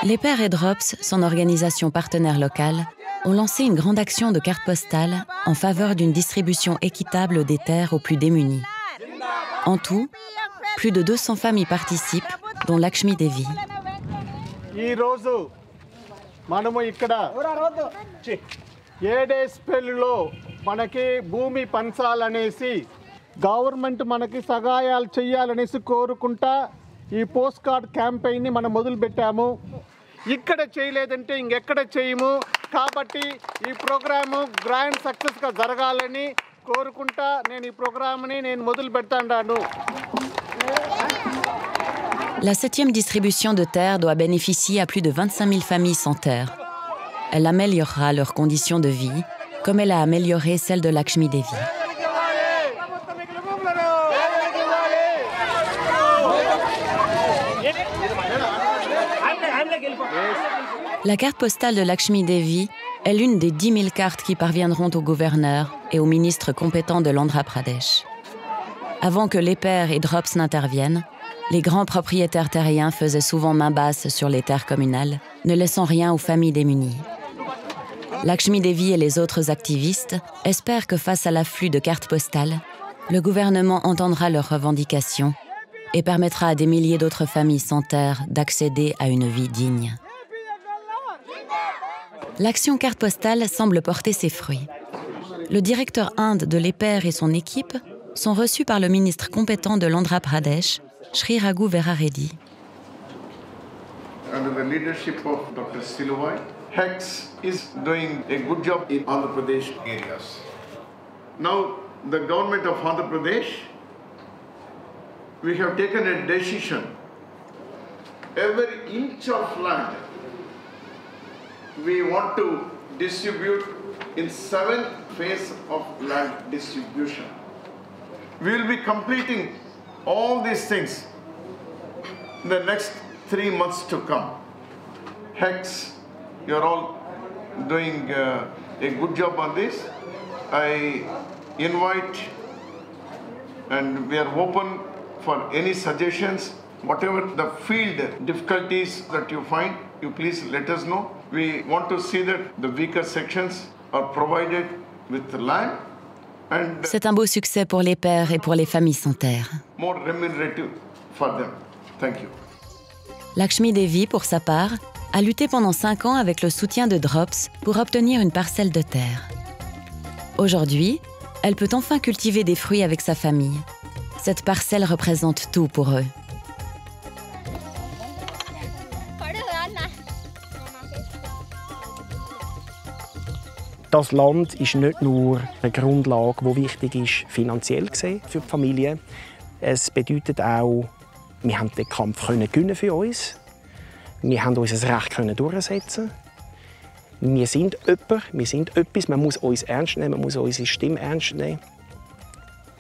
Les Pères et Drops, son organisation partenaire locale, ont lancé une grande action de cartes postales en faveur d'une distribution équitable des terres aux plus démunis. En tout, plus de 200 familles participent, dont Lakshmi Devi. Government మనకి సహాయాలు చేయాలనేసి కోరుకుంటా ఈ post card campaign ని మనం మొదలు పెట్టాము ఇక్కడ చేయలేదంటే ఇంకెక్కడ చేయము కాబట్టి ఈ ప్రోగ్రామ్ గ్రాండ్ సక్సెస్ గా జరగాలని కోరుకుంటా నేను ఈ ప్రోగ్రామ్ ని నేను మొదలు పెడతాను. La 7e distribution de terres doit bénéficier à plus de 25 000 familles sans terre. Elle améliorera leurs conditions de vie, comme elle a amélioré celles de Lakshmi Devi. La carte postale de Lakshmi Devi est l'une des 10 000 cartes qui parviendront au gouverneur et au ministre compétent de l'Andhra Pradesh. Avant que les Pères et Drops n'interviennent, les grands propriétaires terriens faisaient souvent main basse sur les terres communales, ne laissant rien aux familles démunies. Lakshmi Devi et les autres activistes espèrent que face à l'afflux de cartes postales, le gouvernement entendra leurs revendications et permettra à des milliers d'autres familles sans terre d'accéder à une vie digne. L'action carte postale semble porter ses fruits. Le directeur Inde de Les Pères et son équipe sont reçus par le ministre compétent de l'Andhra Pradesh, Sri Raghu Vera Reddy. Under the leadership of Dr. Silwai, HEX is doing a good job in Andhra Pradesh areas. Now, the government of Andhra Pradesh, we have taken a decision. Every inch of land we want to distribute in 7 phases of land distribution. We will be completing all these things in the next 3 months to come. HEX, you're all doing a good job on this. I invite and we are open for any suggestions. Whatever the field difficulties that you find, you please let us know. We want to see that the weaker sections are provided with land. C'est un beau succès pour les pères et pour les familles sans terre. More remunerative for them. Thank you. Lakshmi Devi, pour sa part, a lutté pendant 5 ans avec le soutien de Drops pour obtenir une parcelle de terre. Aujourd'hui, elle peut enfin cultiver des fruits avec sa famille. Cette parcelle représente tout pour eux. Das Land ist nicht nur eine Grundlage, die wichtig ist, finanziell gesehen für die Familie. Es bedeutet auch, wir haben den Kampf gewinnen für uns. Wir haben unser Recht durchsetzen. Wir sind jemand, wir sind etwas. Man muss uns ernst nehmen, man muss unsere Stimme ernst nehmen.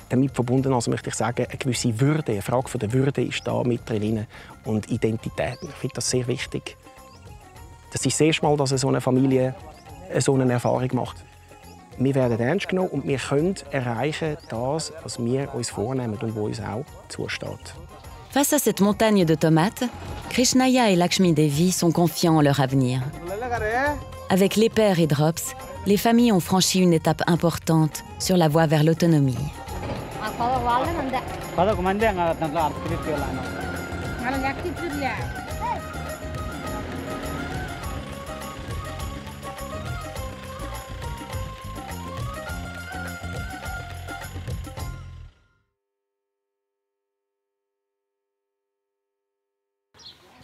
Damit verbunden also möchte ich sagen, eine gewisse Würde, eine Frage von der Würde ist da mit drin und Identität. Ich finde das sehr wichtig. Das ist das erste Mal, dass so eine Familie so eine Erfahrung macht. Wir werden ernst genommen und wir können erreichen das, was wir uns vornehmen und was uns auch zusteht. Face à cette montagne de tomates, Krishnaya et Lakshmi Devi sont confiants en leur avenir. Avec les Pères et Drops, les familles ont franchi une étape importante sur la voie vers l'autonomie.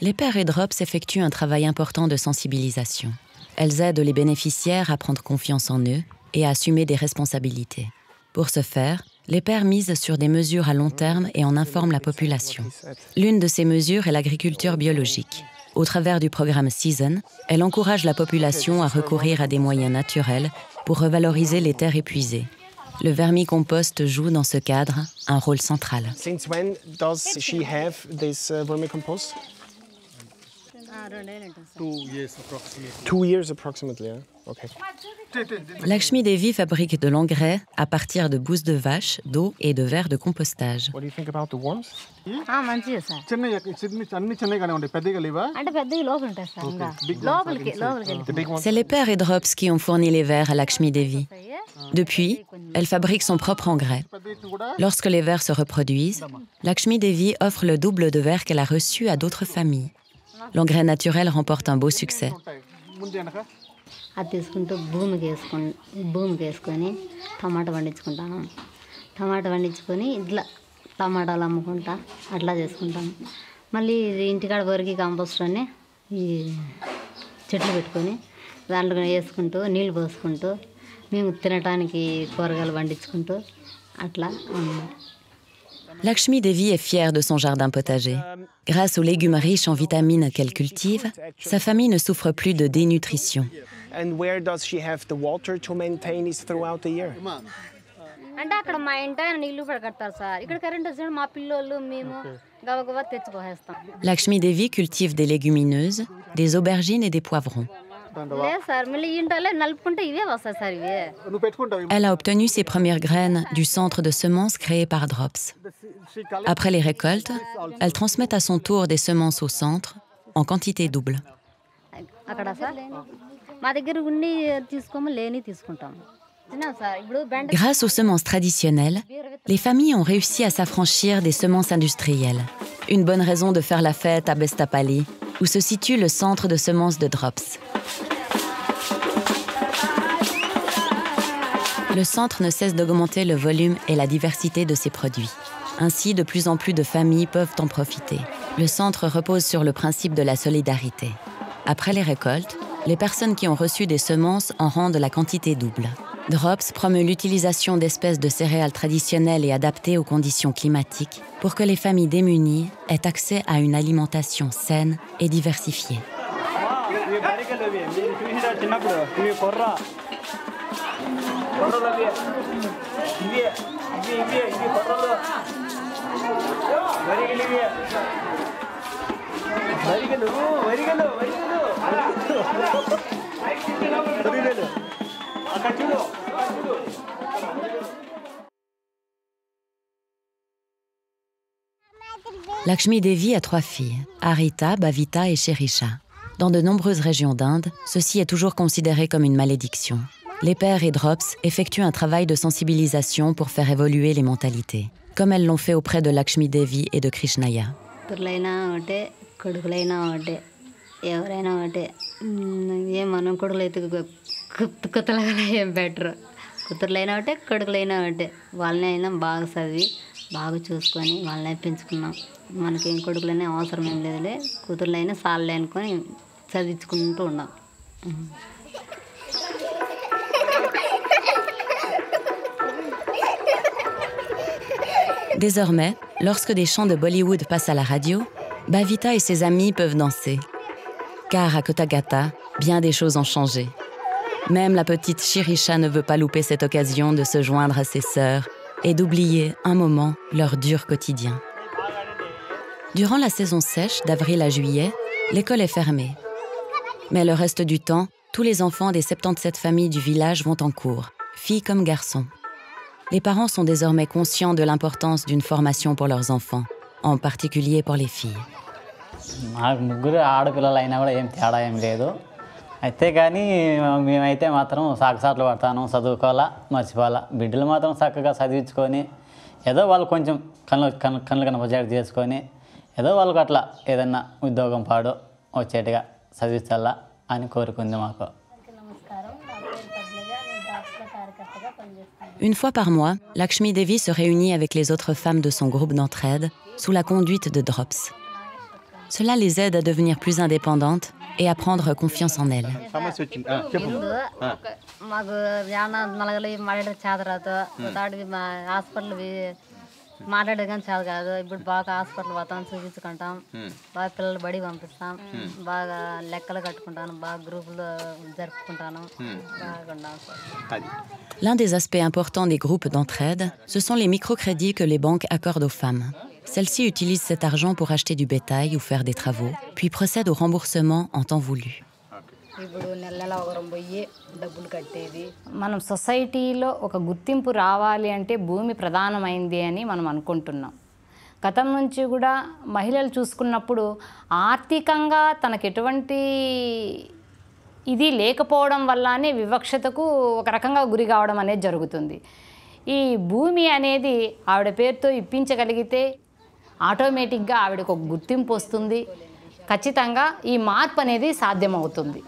Les Pères et Drops effectuent un travail important de sensibilisation. Elles aident les bénéficiaires à prendre confiance en eux et à assumer des responsabilités. Pour ce faire, les Pères misent sur des mesures à long terme et en informent la population. L'une de ces mesures est l'agriculture biologique. Au travers du programme Season, elle encourage la population à recourir à des moyens naturels pour revaloriser les terres épuisées. Le vermicompost joue dans ce cadre un rôle central. Since when does she have this vermicompost? 2 years approximately, yeah? Okay. Lakshmi Devi fabrique de l'engrais à partir de bousses de vache, d'eau et de verres de compostage. What do you think about the worms? మంచిది సార్ అన్ని చిన్నగానే ఉంటాయి పెద్దగా లేవా అంటే పెద్దవి లోపల ఉంటాయి సార్ ఇంకా లోపలికి The big ones? C'est les pères et Drops qui ont fourni les vers à Lakshmi Devi. Depuis, elle fabrique son propre engrais. Lorsque les vers se reproduisent, Lakshmi Devi offre le double de vers qu'elle a reçu à d'autres familles. L'engrais naturel remporte un beau succès. ముందు వెనక అది తీసుకుంటూ భూమికి వేసుకొని టమాటా పండించుకుంటాను టమాటా పండించుకొని ఇట్లా టమాటాలు అమ్ముకుంటా అట్లా చేసుకుంటాం మళ్ళీ ఇంటికాడ వరికి కంపోస్ట్ అని ఈ చెట్లు పెట్టుకొని దాంట్లో వేసుకుంటూ నీళ్ళు పోసుకుంటూ మేము తినడానికి కూరగాయలు పండించుకుంటూ అట్లా ఉన్నాం. Lakshmi Devi est fière de son jardin potager. Grâce aux légumes riches en vitamines qu'elle cultive, sa famille ne souffre plus de dénutrition. And where does she have the water to maintain it throughout the year? అంటే అక్కడ మా ఇంట నీళ్లు పడకడతారు సార్ ఇక్కడ కరెంట్ వచ్చిన మా పిల్లోళ్ళు మేము గబగబా తెచ్చుకోసేస్తాం. Lakshmi Devi cultive des légumineuses, des aubergines et des poivrons. లేదు సార్ మళ్ళీ ఇంటలే నలుపుకుంటే ఇవే వస్తాయి సార్ ఇవే. నువ్వు పెట్టుకుంటావు Elle a obtenu ses premières graines du centre de semences créé par Drops. Après les récoltes, elle transmet à son tour des semences au centre, en quantité double. అక్కడ సార్ మా దగ్గర ఉన్ని తీసుకోము లేని తీసుకుంటాము. సార్ ఇప్పుడు బెండ Grâce aux semences traditionnelles, les familles ont réussi à s'affranchir des semences industrielles. Une bonne raison de faire la fête à Bestapalli, où se situe le centre de semences de Drops. Le centre ne cesse d'augmenter le volume et la diversité de ses produits. Ainsi, de plus en plus de familles peuvent en profiter. Le centre repose sur le principe de la solidarité. Après les récoltes, les personnes qui ont reçu des semences en rendent la quantité double. Drops promeut l'utilisation d'espèces de céréales traditionnelles et adaptées aux conditions climatiques pour que les familles démunies aient accès à une alimentation saine et diversifiée. Lakshmi Devi a 3 filles, Harita, Bhavita et Shirisha. Dans de nombreuses régions d'Inde, ceci est toujours considéré comme une malédiction. Les pères et Drops effectuent un travail de sensibilisation pour faire évoluer les mentalités, comme elles l'ont fait auprès de Lakshmi Devi et de Krishnaya. ఎవరైనా ఒకటే ఏమనం కొడుకులైతే కుత్తలగా ఏం బెటర్ కూతురులైనా ఒకటే కొడుకులైనా ఒకటే వాళ్ళని అయినా బాగా చదివి బాగా చూసుకొని వాళ్ళని పెంచుకున్నాం మనకేం కొడుకులనే అవసరం ఏం లేదులే కూతురులైనా సాల్లే అనుకొని చదివించుకుంటూ ఉన్నాం. Désormais, lorsque des chants de Bollywood passent à la radio, Bhavita et ses amis peuvent danser. Car à Kotagata, bien des choses ont changé. Même la petite Shirisha ne veut pas louper cette occasion de se joindre à ses sœurs et d'oublier un moment leur dur quotidien. Durant la saison sèche d'avril à juillet, l'école est fermée. Mais le reste du temps, tous les enfants des 77 familles du village vont en cours, filles comme garçons. Les parents sont désormais conscients de l'importance d'une formation pour leurs enfants, en particulier pour les filles. మాకు ముగ్గురు ఆడపిల్లలు అయినా కూడా ఏం తేడా ఏం లేదు అయితే కానీ మేమైతే మాత్రం సాకుసాట్లు పడతాను చదువుకోవాలా మర్చిపోవాలా బిడ్డలు మాత్రం చక్కగా చదివించుకొని ఏదో వాళ్ళు కొంచెం కళ్ళు కనపజాడు చేసుకొని ఏదో వాళ్ళకు అట్లా ఏదన్నా ఉద్యోగం పాడో వచ్చేట్టుగా చదివించాలా అని కోరుకుంది మాకు. Une fois par mois, Lakshmi Devi se réunit avec les autres femmes de son groupe d'entraide sous la conduite de Drops. Cela les aide à devenir plus indépendantes et à prendre confiance en elles. మాట్లాడేది కానీ చాలా కాదు ఇప్పుడు బాగా హాస్పిటల్ పోతాం చూపించుకుంటాం బాగా పిల్లలు బడి పంపిస్తాం బాగా లెక్కలు కట్టుకుంటాను బాగా గ్రూపులు జరుపుకుంటాను బాగుంటాం sir. L'un des aspects importants des groupes d'entraide, ce sont les microcrédits que les banques accordent aux femmes. Celle-ci utilise cet argent pour acheter du bétail ou faire des travaux, puis procède au remboursement en temps voulu. మనం సొసైటీలో ఒక గుర్తింపు రావాలి అంటే భూమి ప్రధానమైంది అని మనం అనుకుంటున్నాం. గతం నుంచి కూడా మహిళలు చూసుకున్నప్పుడు ఆర్థికంగా తనకు ఎటువంటి ఇది లేకపోవడం వల్లనే వివక్షతకు ఒక రకంగా గురి కావడం అనేది జరుగుతుంది. ఈ భూమి అనేది ఆవిడ పేరుతో ఇప్పించగలిగితే ఆటోమేటిక్గా ఆవిడకు ఒక గుర్తింపు వస్తుంది. ఖచ్చితంగా ఈ మార్పు అనేది సాధ్యమవుతుంది.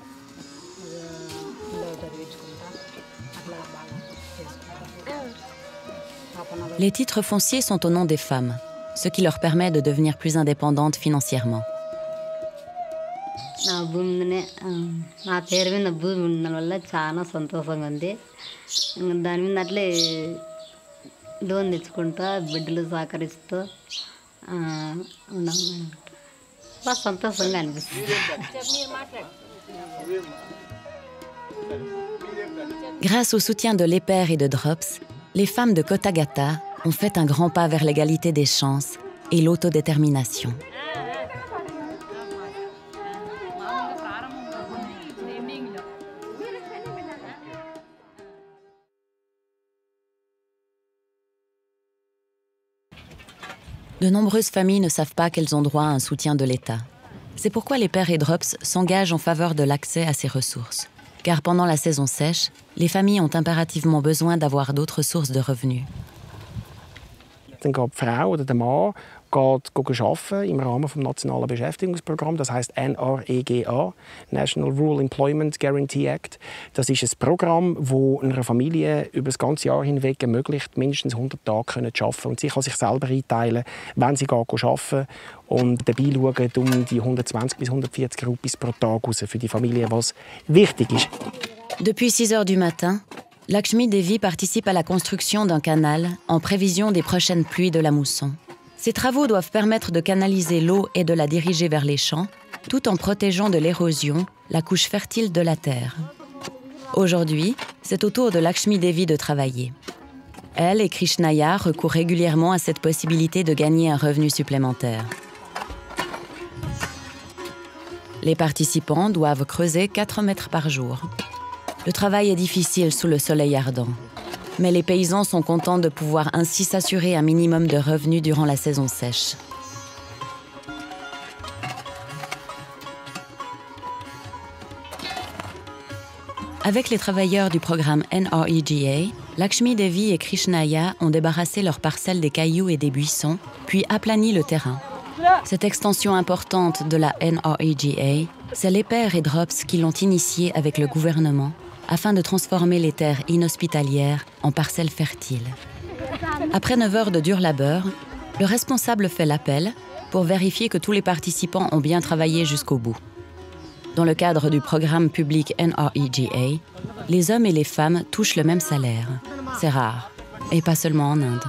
Les titres fonciers sont au nom des femmes, ce qui leur permet de devenir plus indépendantes financièrement. నా భూమినే నా పేరు మీద భూమి ఉండడం వల్ల చాలా సంతోషంగా ఉంది. దాని మీద అట్లే లోన్ తెచ్చుకుంటా బిడ్డలు సహకరిస్తూ ఉన్నాం. బాగా సంతోషంగా అనిపిస్తుంది. Grâce au soutien de l'EPER et de DROPS, les femmes de Kotagata ont fait un grand pas vers l'égalité des chances et l'autodétermination. De nombreuses familles ne savent pas qu'elles ont droit à un soutien de l'État. C'est pourquoi l'EPER et DROPS s'engagent en faveur de l'accès à ces ressources. Car pendant la saison sèche, les familles ont impérativement besoin d'avoir d'autres sources de revenus. Dann geht die Frau oder der Mann arbeiten im Rahmen des nationalen Beschäftigungsprogramms, das heisst NREGA, National Rural Employment Guarantee Act. Das ist ein Programm, das einer Familie über das ganze Jahr hinweg ermöglicht, mindestens 100 Tage zu arbeiten. Und sie kann sich selber einteilen, wenn sie arbeiten und dabei schauen die 120 bis 140 Rupees pro Tag raus für die Familie, was wichtig ist. Depuis 6 heures du matin, Lakshmi Devi participe à la construction d'un canal en prévision des prochaines pluies de la mousson. Ces travaux doivent permettre de canaliser l'eau et de la diriger vers les champs, tout en protégeant de l'érosion la couche fertile de la terre. Aujourd'hui, c'est au tour de Lakshmi Devi de travailler. Elle et Krishnaya recourent régulièrement à cette possibilité de gagner un revenu supplémentaire. Les participants doivent creuser 4 mètres par jour. Le travail est difficile sous le soleil ardent. Mais les paysans sont contents de pouvoir ainsi s'assurer un minimum de revenus durant la saison sèche. Avec les travailleurs du programme NREGA, Lakshmi Devi et Krishnaya ont débarrassé leurs parcelles des cailloux et des buissons, puis aplani le terrain. Cette extension importante de la NREGA, c'est l'EPER et DROPS qui l'ont initiée avec le gouvernement afin de transformer les terres inhospitalières en parcelles fertiles. Après 9 heures de dur labeur, le responsable fait l'appel pour vérifier que tous les participants ont bien travaillé jusqu'au bout. Dans le cadre du programme public NREGA, les hommes et les femmes touchent le même salaire. C'est rare, et pas seulement en Inde.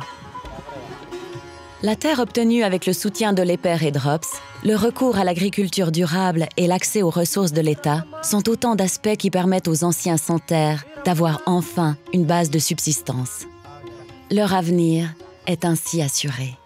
La terre obtenue avec le soutien de l'EPER et DROPS, le recours à l'agriculture durable et l'accès aux ressources de l'État sont autant d'aspects qui permettent aux anciens sans terre d'avoir enfin une base de subsistance. Leur avenir est ainsi assuré.